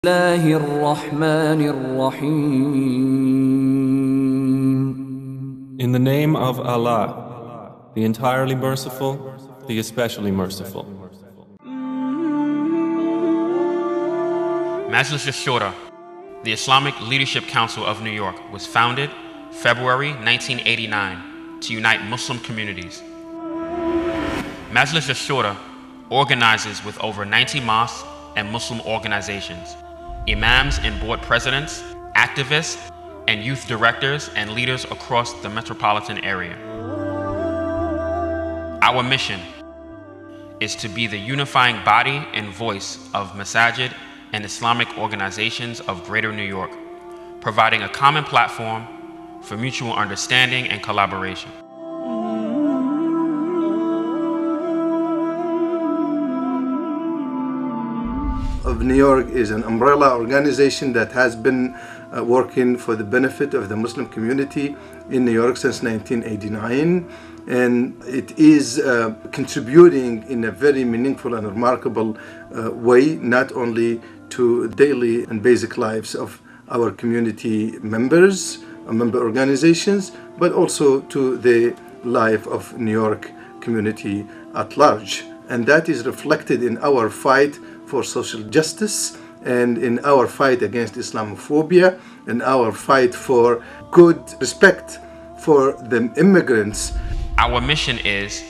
الله الرحمن الرحيم. In the name of Allah, the entirely merciful, the especially merciful. Majlis Shura, the Islamic Leadership Council of New York, was founded February 1989 to unite Muslim communities. Majlis Shura organizes with over 90 mosques and Muslim organizations, imams and board presidents, activists, and youth directors and leaders across the metropolitan area. Our mission is to be the unifying body and voice of masajid and Islamic organizations of Greater New York, providing a common platform for mutual understanding and collaboration. Of New York is an umbrella organization that has been working for the benefit of the Muslim community in New York since 1989, and it is contributing in a very meaningful and remarkable way, not only to daily and basic lives of our community members, member organizations, but also to the life of New York community at large. And that is reflected in our fight for social justice and in our fight against Islamophobia and our fight for good respect for the immigrants. Our mission is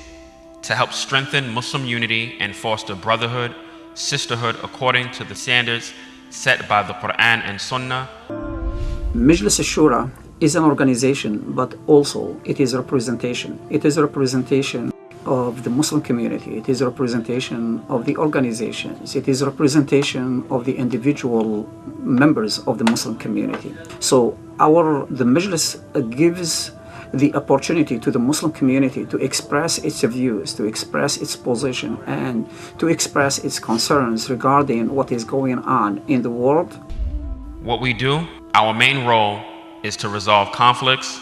to help strengthen Muslim unity and foster brotherhood, sisterhood according to the standards set by the Quran and Sunnah. Majlis Shura is an organization, but also it is a representation. It is a representation of the Muslim community. It is a representation of the organizations. It is a representation of the individual members of the Muslim community. So the Majlis gives the opportunity to the Muslim community to express its views, to express its position, and to express its concerns regarding what is going on in the world. What we do, our main role is to resolve conflicts,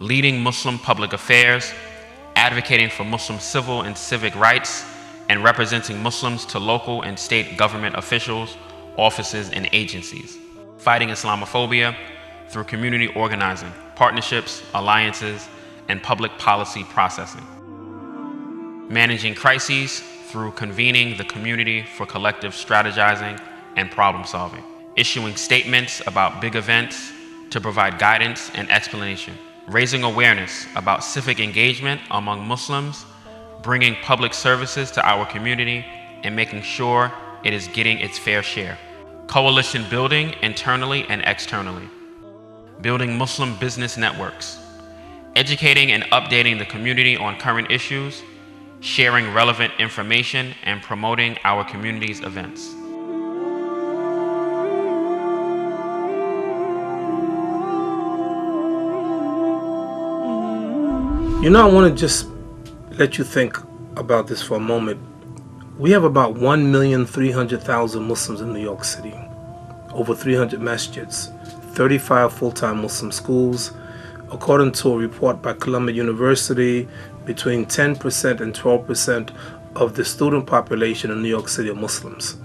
leading Muslim public affairs, advocating for Muslim civil and civic rights, and representing Muslims to local and state government officials, offices, and agencies. Fighting Islamophobia through community organizing, partnerships, alliances, and public policy processing. Managing crises through convening the community for collective strategizing and problem solving. Issuing statements about big events to provide guidance and explanation. Raising awareness about civic engagement among Muslims, bringing public services to our community, and making sure it is getting its fair share. Coalition building internally and externally. Building Muslim business networks. Educating and updating the community on current issues, sharing relevant information, and promoting our community's events. You know, I want to just let you think about this for a moment. We have about 1,300,000 Muslims in New York City, over 300 masjids, 35 full-time Muslim schools. According to a report by Columbia University, between 10% and 12% of the student population in New York City are Muslims.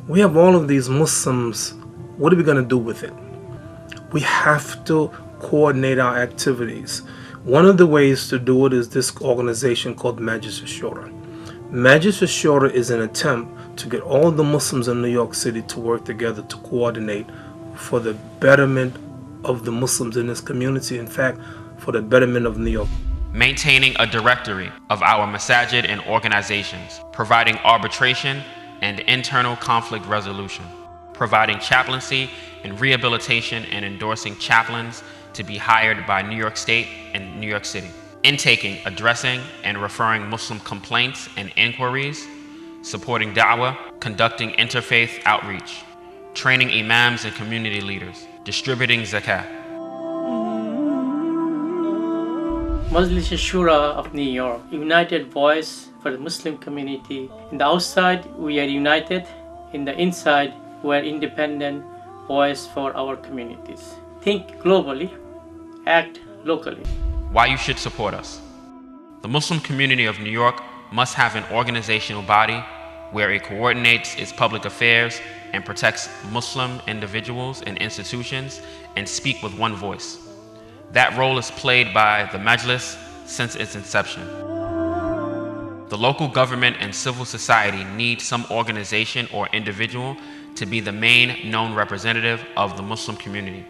We have all of these Muslims. What are we going to do with it? We have to coordinate our activities. One of the ways to do it is this organization called Majlis Shura. Majlis Shura is an attempt to get all the Muslims in New York City to work together to coordinate for the betterment of the Muslims in this community, in fact, for the betterment of New York. Maintaining a directory of our masajid and organizations, providing arbitration and internal conflict resolution, providing chaplaincy and rehabilitation and endorsing chaplains to be hired by New York State and New York City. Intaking, addressing, and referring Muslim complaints and inquiries, supporting da'wah, conducting interfaith outreach, training imams and community leaders, distributing zakat. Majlis Shura of New York, united voice for the Muslim community. In the outside, we are united. In the inside, we are independent voice for our communities. Think globally, act locally. Why you should support us. The Muslim community of New York must have an organizational body where it coordinates its public affairs and protects Muslim individuals and institutions and speak with one voice. That role is played by the Majlis since its inception. The local government and civil society need some organization or individual to be the main known representative of the Muslim community.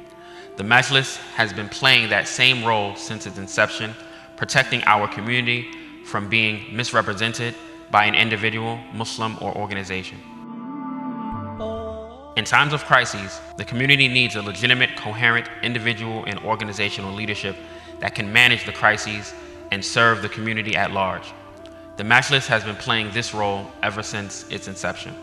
The Majlis has been playing that same role since its inception, protecting our community from being misrepresented by an individual, Muslim, or organization. In times of crises, the community needs a legitimate, coherent individual and organizational leadership that can manage the crises and serve the community at large. The Majlis has been playing this role ever since its inception.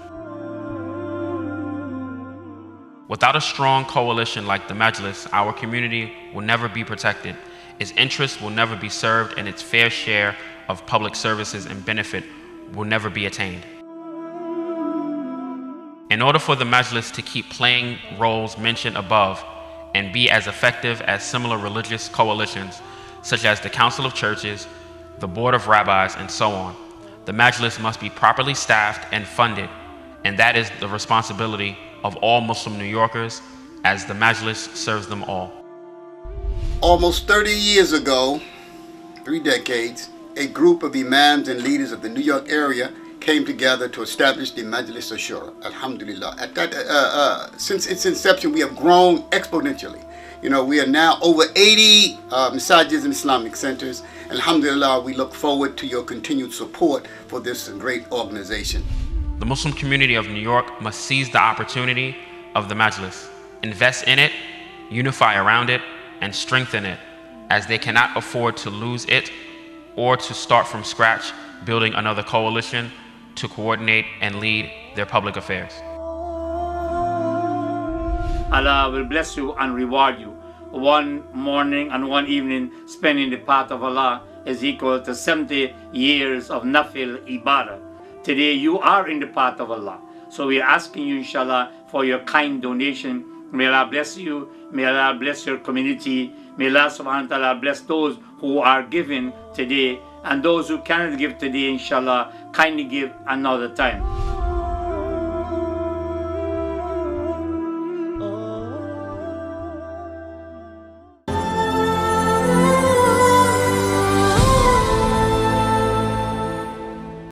Without a strong coalition like the Majlis, our community will never be protected, its interests will never be served, and its fair share of public services and benefit will never be attained. In order for the Majlis to keep playing roles mentioned above and be as effective as similar religious coalitions, such as the Council of Churches, the Board of Rabbis, and so on, the Majlis must be properly staffed and funded, and that is the responsibility of all Muslim New Yorkers, as the Majlis serves them all. Almost 30 years ago, 3 decades, a group of imams and leaders of the New York area came together to establish the Majlis of Shura. Alhamdulillah. Since its inception, we have grown exponentially. We are now over 80 masajids and Islamic centers. Alhamdulillah, we look forward to your continued support for this great organization. The Muslim community of New York must seize the opportunity of the Majlis, invest in it, unify around it, and strengthen it, as they cannot afford to lose it or to start from scratch building another coalition to coordinate and lead their public affairs. Allah will bless you and reward you. One morning and one evening spent in the path of Allah is equal to 70 years of nafil ibadah. Today you are in the path of Allah. So we are asking you, inshallah, for your kind donation. May Allah bless you. May Allah bless your community. May Allah subhanahu wa ta'ala bless those who are giving today, and those who cannot give today, inshallah, kindly give another time.